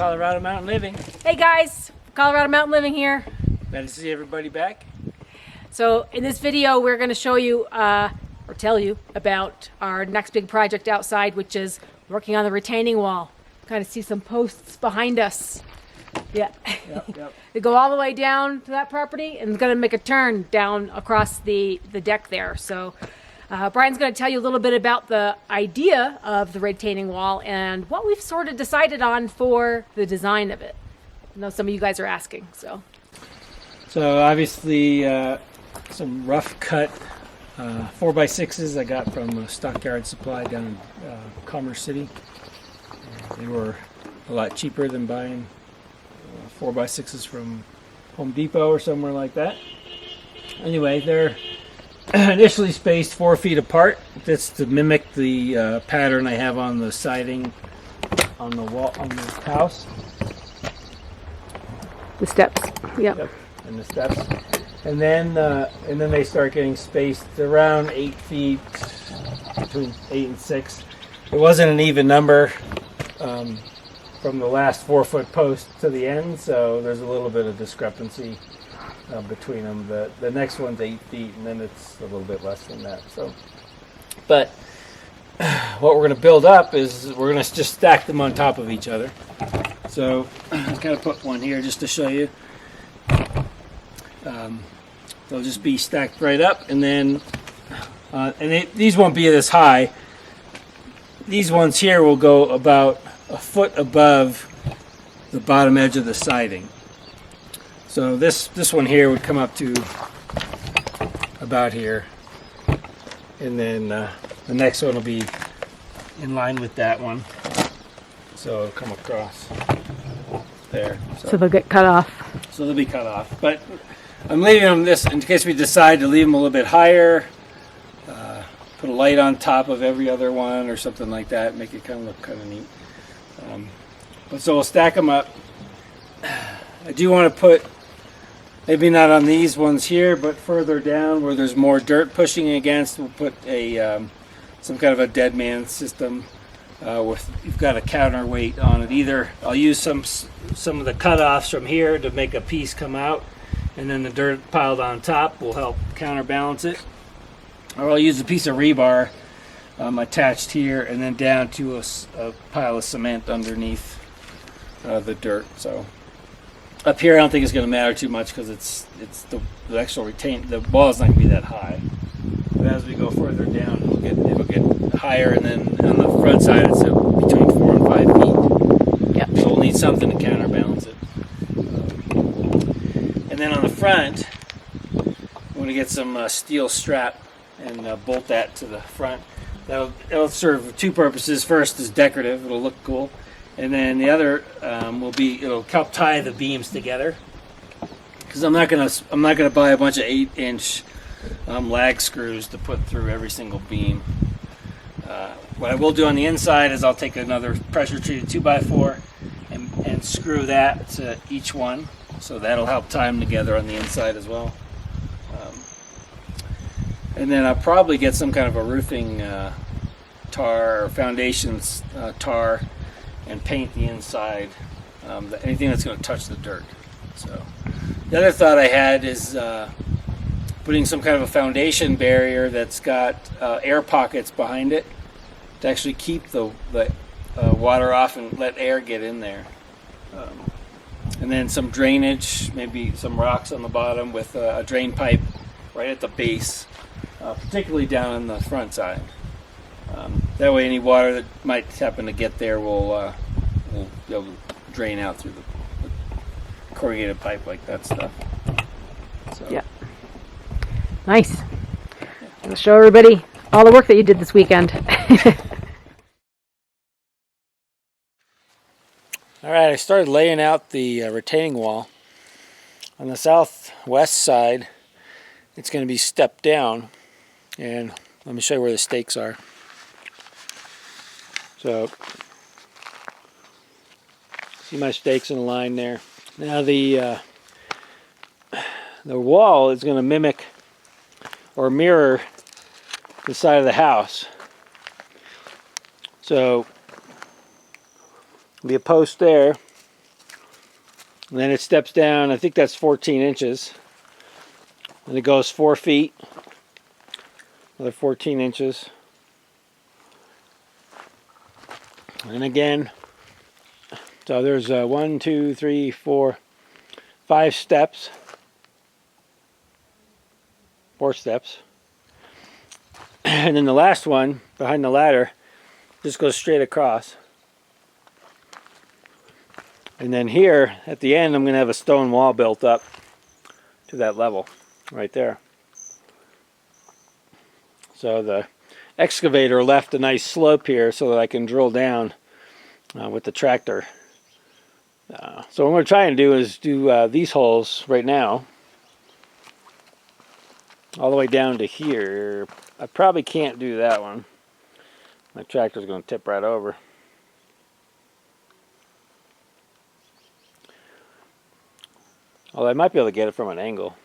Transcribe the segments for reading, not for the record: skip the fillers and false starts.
Colorado Mountain Living. Hey guys, Colorado Mountain Living here. Glad to see everybody back. So in this video we're going to show you or tell you about our next big project outside, which is working on the retaining wall. Kind of see some posts behind us. Yeah. Yep. They go all the way down to that property and it's going to make a turn down across the deck there. So Brian's going to tell you a little bit about the idea of the retaining wall and what we've sort of decided on for the design of it. I know some of you guys are asking. So obviously some rough cut 4x6s I got from Stockyard Supply down in Commerce City. They were a lot cheaper than buying 4x6s from Home Depot or somewhere like that. Anyway, they're initially spaced 4 feet apart. That's to mimic the pattern I have on the siding on the wall on the house. the steps. Yep, and the steps. And then they start getting spaced around 8 feet, between 8 and 6. It wasn't an even number from the last 4 foot post to the end, so there's a little bit of discrepancy between them. The next one's 8 feet, and then it's a little bit less than that. So, but what we're going to build up is we're going to just stack them on top of each other. So I've kind of put one here just to show you. They'll just be stacked right up, and then these won't be this high. These ones here will go about a foot above the bottom edge of the siding. So this one here would come up to about here, and then the next one will be in line with that one. So it'll come across there. So they'll get cut off. So they'll be cut off, but I'm leaving them this in case we decide to leave them a little bit higher. Put a light on top of every other one or something like that. Make it kind of look kind of neat. But so we'll stack them up. I do want to put, maybe not on these ones here, but further down where there's more dirt pushing against, we'll put a some kind of a dead man system. You've got a counterweight on it. Either I'll use some of the cutoffs from here to make a piece come out, and then the dirt piled on top will help counterbalance it. Or I'll use a piece of rebar attached here and then down to a pile of cement underneath the dirt. So up here I don't think it's going to matter too much because it's the actual the wall is not going to be that high. But as we go further down it'll get higher, and then on the front side it's between 4 and 5 feet. Yep. So we'll need something to counterbalance it. And then on the front, I'm going to get some steel strap and bolt that to the front. It'll serve two purposes. First is decorative; it'll look cool, and then the other it'll help tie the beams together. Because I'm not gonna buy a bunch of 8-inch lag screws to put through every single beam. What I will do on the inside is I'll take another pressure treated 2x4 and screw that to each one. So that'll help tie them together on the inside as well. And then I'll probably get some kind of a roofing tar or foundations tar and paint the inside, anything that's going to touch the dirt. So the other thought I had is putting some kind of a foundation barrier that's got air pockets behind it to actually keep the water off and let air get in there. And then some drainage, maybe some rocks on the bottom with a drain pipe right at the base, particularly down on the front side. That way any water that might happen to get there will be able to drain out through the corrugated pipe like that stuff. So. Yeah. Nice. I'll show everybody all the work that you did this weekend. All right, I started laying out the retaining wall. On the southwest side, it's going to be stepped down, and let me show you where the stakes are. So, see my stakes in a line there. Now the wall is going to mimic or mirror the side of the house. So, be a post there, And then it steps down, I think that's 14 inches. And it goes 4 feet. Another 14 inches. And again, so there's 1, 2, 3, 4, 5 steps. 4 steps. And then the last one, behind the ladder, just goes straight across. And then here, at the end, I'm going to have a stone wall built up to that level, right there. So the excavator left a nice slope here so that I can drill down with the tractor. So what I'm going to try and do is do these holes right now, all the way down to here. I probably can't do that one. My tractor's going to tip right over. Although I might be able to get it from an angle.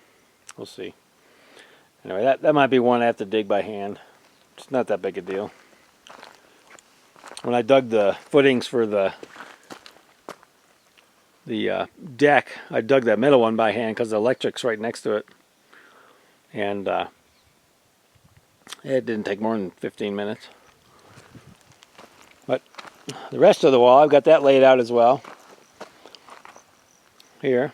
We'll see. Anyway, that might be one I have to dig by hand. It's not that big a deal. When I dug the footings for the deck, I dug that middle one by hand because the electric's right next to it. And it didn't take more than 15 minutes. But the rest of the wall, I've got that laid out as well. Here.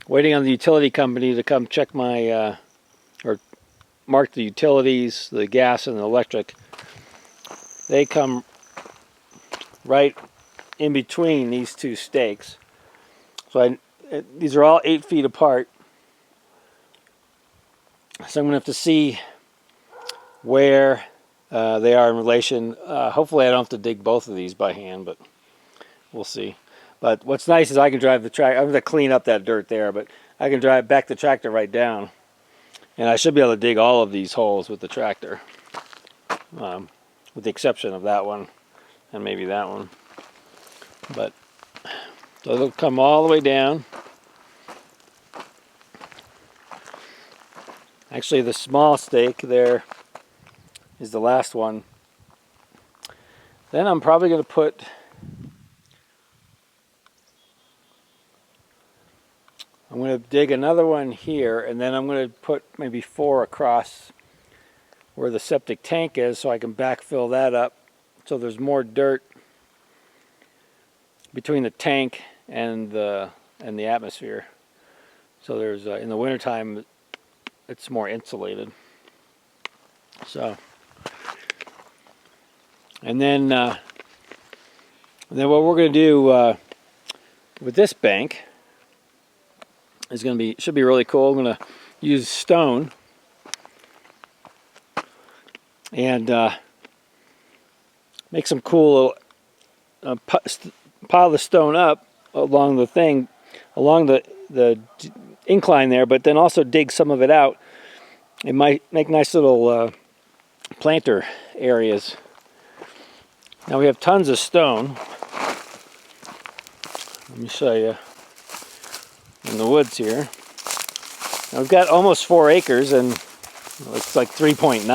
Waiting on the utility company to come check my, or mark the utilities, the gas and the electric. They come right in between these two stakes. So these are all 8 feet apart. So I'm going to have to see where they are in relation. Hopefully I don't have to dig both of these by hand, but we'll see. But what's nice is I can drive the tractor. I'm going to clean up that dirt there, but I can back the tractor right down. And I should be able to dig all of these holes with the tractor. With the exception of that one and maybe that one. But so they'll come all the way down. Actually, the small stake there is the last one. Then I'm probably going to put I'm going to dig another one here, and then I'm going to put maybe 4 across where the septic tank is so I can backfill that up so there's more dirt between the tank and the atmosphere. So there's in the wintertime it's more insulated. So and then what we're going to do with this bank is going to be, should be really cool. I'm going to use stone and make some cool pile the stone up along the thing, along the incline there, but then also dig some of it out. It might make nice little planter areas. Now we have tons of stone. Let me show you. In the woods here. Now we've got almost 4 acres and it's like 3.9.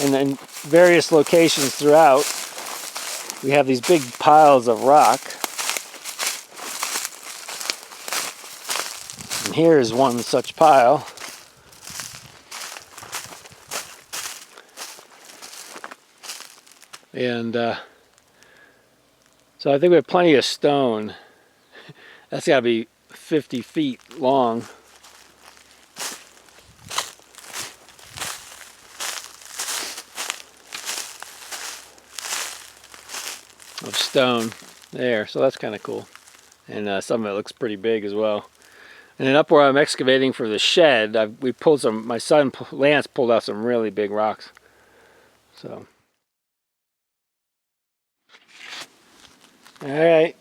And then various locations throughout we have these big piles of rock. And here is one such pile. And so I think we have plenty of stone. That's got to be 50 feet long. Of stone there, so that's kind of cool. And some of it looks pretty big as well. And then up where I'm excavating for the shed, we pulled some, my son Lance pulled out some really big rocks. So. Alright.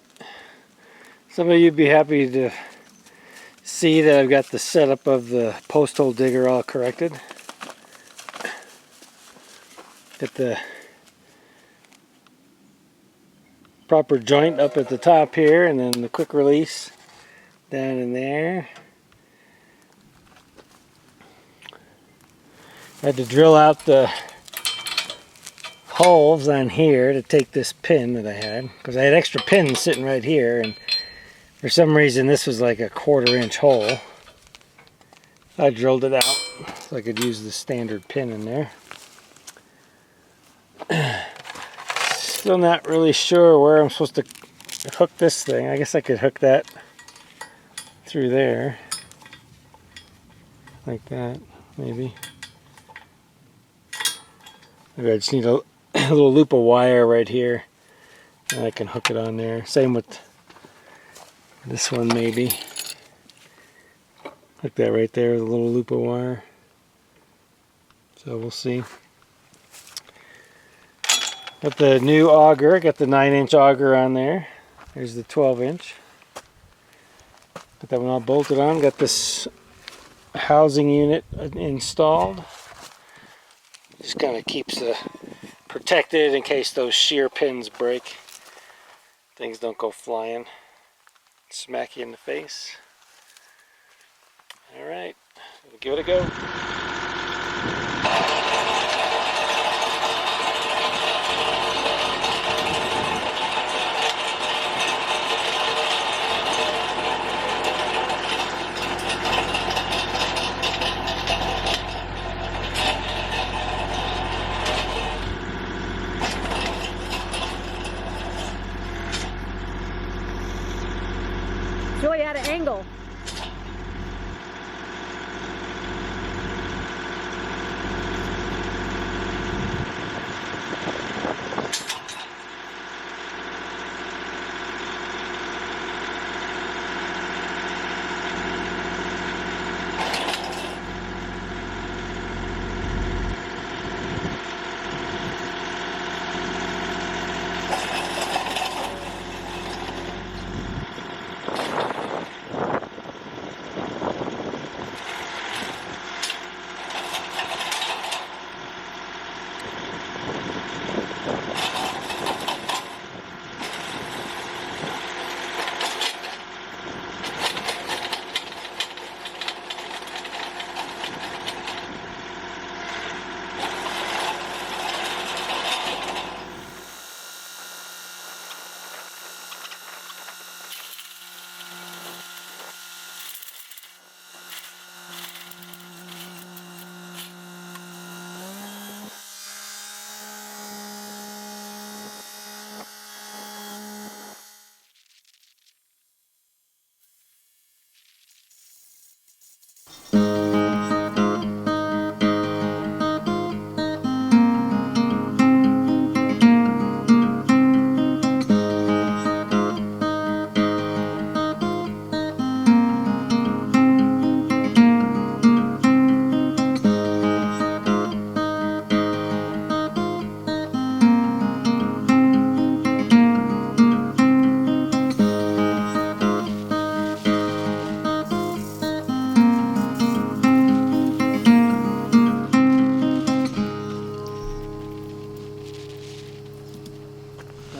Some of you'd be happy to see that I've got the setup of the post hole digger all corrected. Got the proper joint up at the top here, and then the quick release down in there. I had to drill out the holes on here to take this pin that I had, because I had extra pins sitting right here, and for some reason this was like a 1/4 inch hole. I drilled it out so I could use the standard pin in there. Still not really sure where I'm supposed to hook this thing. I guess I could hook that through there like that, maybe. Maybe I just need a little loop of wire right here and I can hook it on there. Same with this one, maybe. Hook that right there with a little loop of wire. So we'll see. Got the new auger, got the 9-inch auger on there. There's the 12-inch. Got that one all bolted on. Got this housing unit installed. Just kind of keeps the protected in case those shear pins break. Things don't go flying. Smack you in the face. Alright, we'll give it a go. It's really at an angle.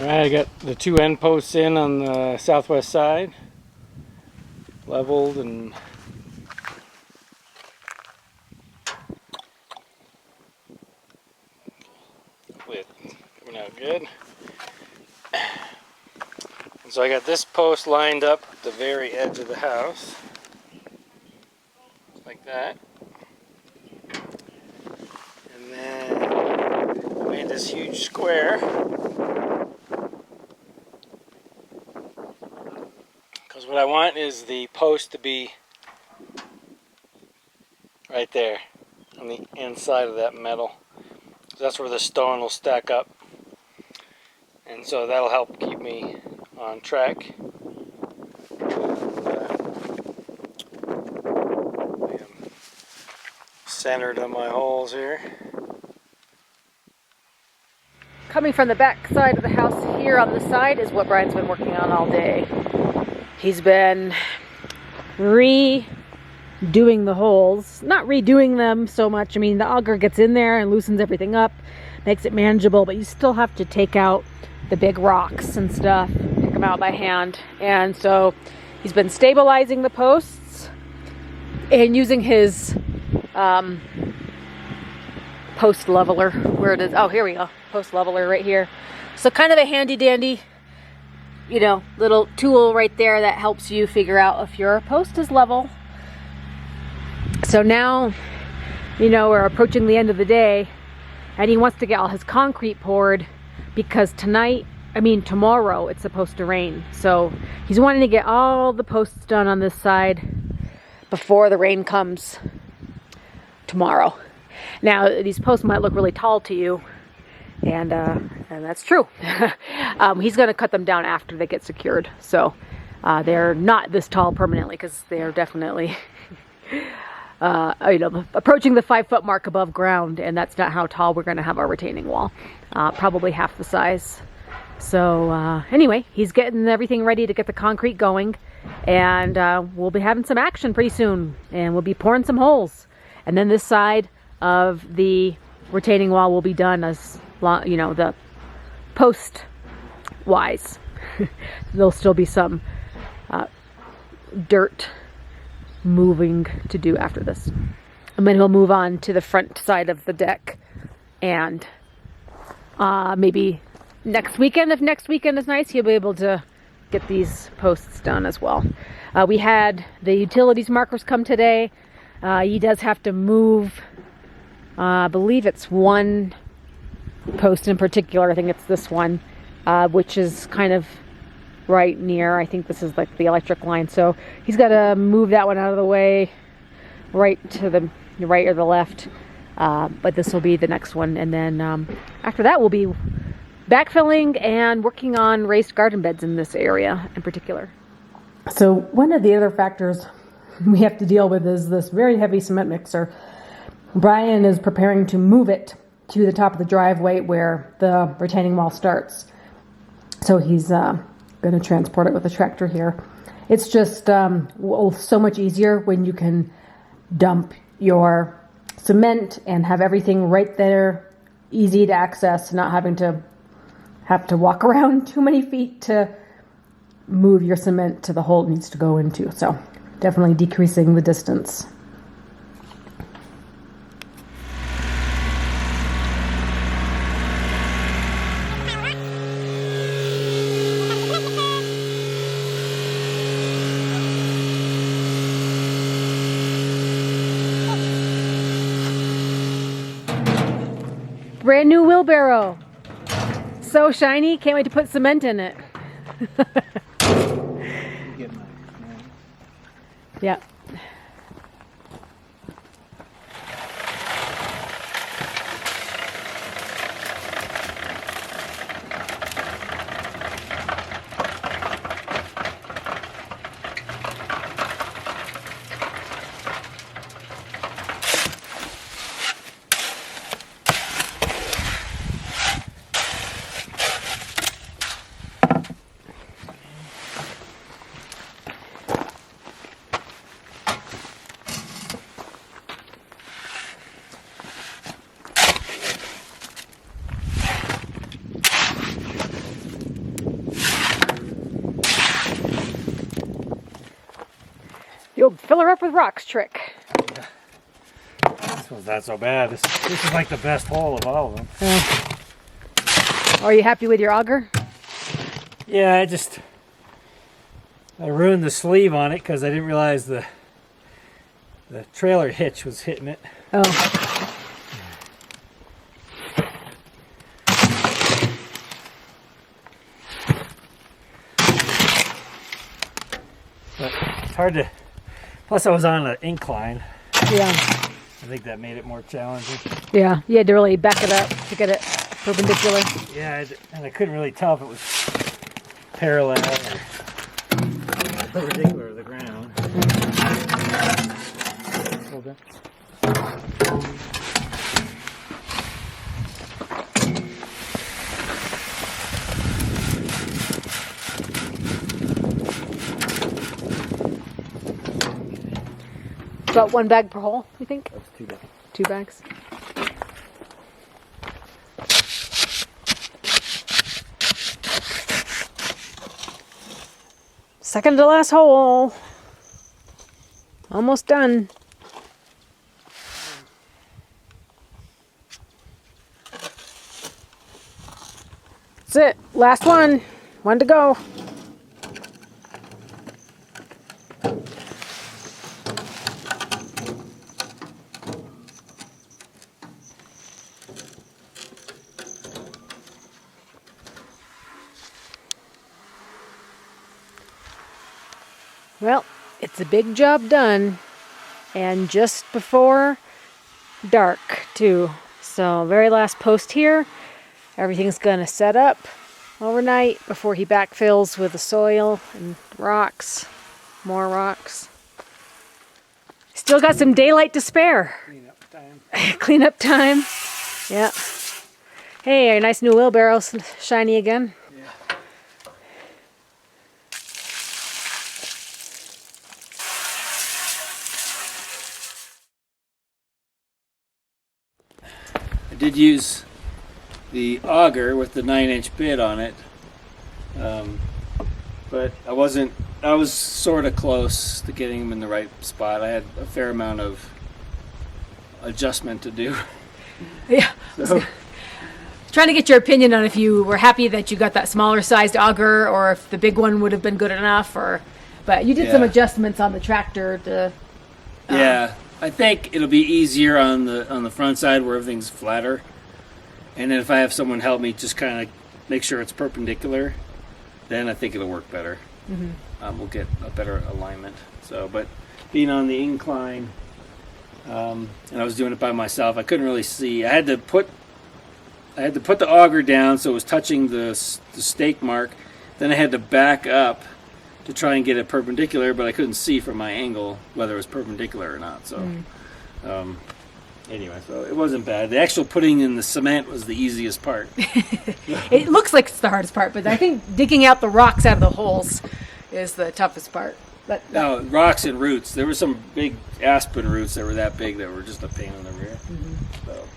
Alright, I got the 2 end posts in on the southwest side, leveled and with coming out good. And so I got this post lined up at the very edge of the house, like that. And then I made this huge square. Because what I want is the post to be right there on the inside of that metal. So that's where the stone will stack up. And so that'll help keep me on track. I'm centered on my holes here. Coming from the back side of the house here on the side is what Brian's been working on all day. He's been redoing the holes. Not redoing them so much. I mean, the auger gets in there and loosens everything up, makes it manageable, but you still have to take out the big rocks and stuff, pick them out by hand. And so he's been stabilizing the posts and using his post leveler. Where it is? Oh, here we go. Post leveler right here. So kind of a handy dandy, you know, little tool right there that helps you figure out if your post is level. So now, you know, we're approaching the end of the day, and he wants to get all his concrete poured because tomorrow it's supposed to rain. So he's wanting to get all the posts done on this side before the rain comes tomorrow. Now, these posts might look really tall to you, and that's true. He's going to cut them down after they get secured. So they're not this tall permanently, because they're definitely approaching the 5-foot mark above ground, and that's not how tall we're going to have our retaining wall. Probably half the size. So anyway, he's getting everything ready to get the concrete going, and we'll be having some action pretty soon, and we'll be pouring some holes, and then this side of the retaining wall will be done as the post wise. There'll still be some dirt moving to do after this, and then he'll move on to the front side of the deck, and maybe next weekend, if next weekend is nice, he'll be able to get these posts done as well. We had the utilities markers come today. He does have to move, I believe it's one post in particular. I think it's this one, which is kind of right near, I think this is like the electric line. So he's got to move that one out of the way, right to the right or the left. But this will be the next one. And then after that, we'll be backfilling and working on raised garden beds in this area in particular. So one of the other factors we have to deal with is this very heavy cement mixer. Brian is preparing to move it to the top of the driveway where the retaining wall starts. So he's going to transport it with a tractor here. It's just so much easier when you can dump your cement and have everything right there, easy to access, not having to walk around too many feet to move your cement to the hole it needs to go into. So definitely decreasing the distance. Brand new wheelbarrow. So shiny, can't wait to put cement in it. Yeah. The old fill her up with rocks trick. Yeah. This one's not so bad. This is like the best hole of all of them. Are you happy with your auger? Yeah, I ruined the sleeve on it because I didn't realize the trailer hitch was hitting it. Oh. But it's hard to... Plus I was on an incline. Yeah. I think that made it more challenging. Yeah, you had to really back it up to get it perpendicular. Yeah, and I couldn't really tell if it was parallel or perpendicular to the ground. Okay. About 1 bag per hole, you think? That's 2 bags. 2 bags. Second to last hole. Almost done. That's it. Last one. One to go. Well, it's a big job done, and just before dark too. So very last post here. Everything's gonna set up overnight before he backfills with the soil and rocks, more rocks. Still got some daylight to spare. Cleanup time. Cleanup time. Yeah. Hey, a nice new wheelbarrow's shiny again. Yeah. I did use the auger with the 9-inch bit on it, but I was sort of close to getting them in the right spot. I had a fair amount of adjustment to do. Yeah. So, Trying to get your opinion on if you were happy that you got that smaller sized auger, or if the big one would have been good enough, but you did some Yeah. adjustments on the tractor to. yeah, I think it'll be easier on the front side where everything's flatter, and then if I have someone help me just kind of make sure it's perpendicular, then I think it'll work better. We'll get a better alignment. So, but being on the incline, and I was doing it by myself, I couldn't really see. I had to put the auger down so it was touching the stake mark. Then I had to back up to try and get it perpendicular, but I couldn't see from my angle whether it was perpendicular or not. So anyway, so it wasn't bad. The actual putting in the cement was the easiest part. It looks like it's the hardest part, but I think digging out the rocks out of the holes is the toughest part. But Now, rocks and roots. There were some big aspen roots that were that big that were just a pain in the rear. So,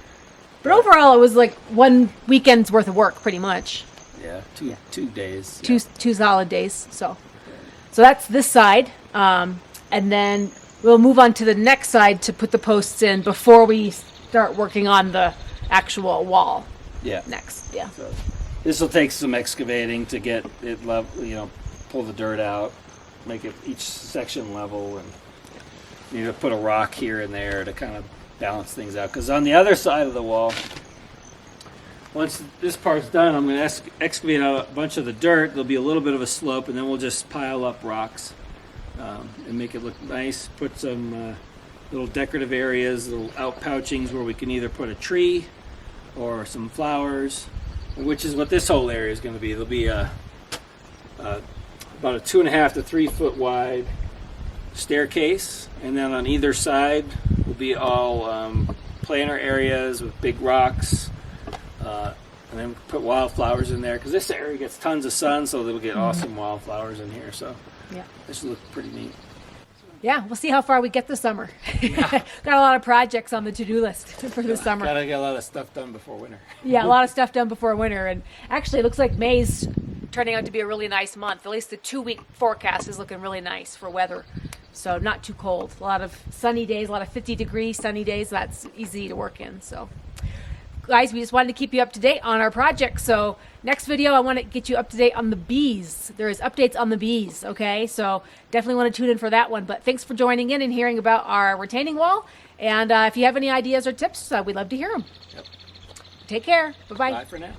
but overall, it was like one weekend's worth of work, pretty much. yeah, two days. Two solid days. So that's this side, and then we'll move on to the next side to put the posts in before we start working on the actual wall. Yeah. Next, yeah. So this will take some excavating to get it level. Pull the dirt out, make it each section level, and you need to put a rock here and there to kind of balance things out. Because on the other side of the wall, once this part's done, I'm going to excavate out a bunch of the dirt. There'll be a little bit of a slope, and then we'll just pile up rocks and make it look nice. Put some little decorative areas, little outpouchings where we can either put a tree or some flowers, which is what this whole area is going to be. There'll be about a 2.5 to 3 foot wide staircase, and then on either side will be all planter areas with big rocks, and then put wildflowers in there because this area gets tons of sun, so they'll get awesome wildflowers in here. So Yeah. this will look pretty neat. Yeah, we'll see how far we get this summer. Got a lot of projects on the to-do list for this summer. Gotta get a lot of stuff done before winter. Yeah, a lot of stuff done before winter, and actually it looks like May's turning out to be a really nice month. At least the 2-week forecast is looking really nice for weather. So not too cold. A lot of sunny days, a lot of 50-degree sunny days. That's easy to work in. So guys, we just wanted to keep you up to date on our project. So next video, I want to get you up to date on the bees. There is updates on the bees, okay? So definitely want to tune in for that one. But thanks for joining in and hearing about our retaining wall. And if you have any ideas or tips, we'd love to hear them. Yep. Take care. Bye-bye. Bye for now.